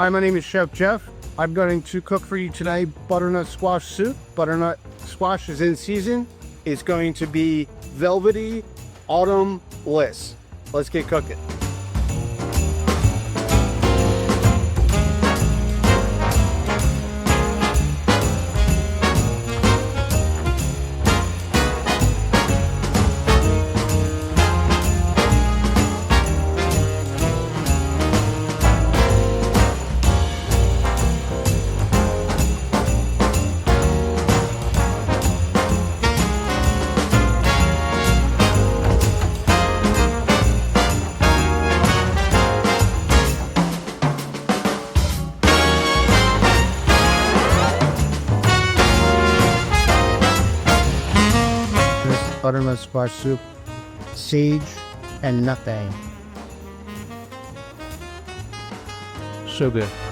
Hi, my name is Chef Jeff. I'm going to cook for you today butternut squash soup. Butternut squash is in season. It's going to be velvety autumn bliss. Let's get cooking. Butternut squash soup, sage and nutmeg. So good.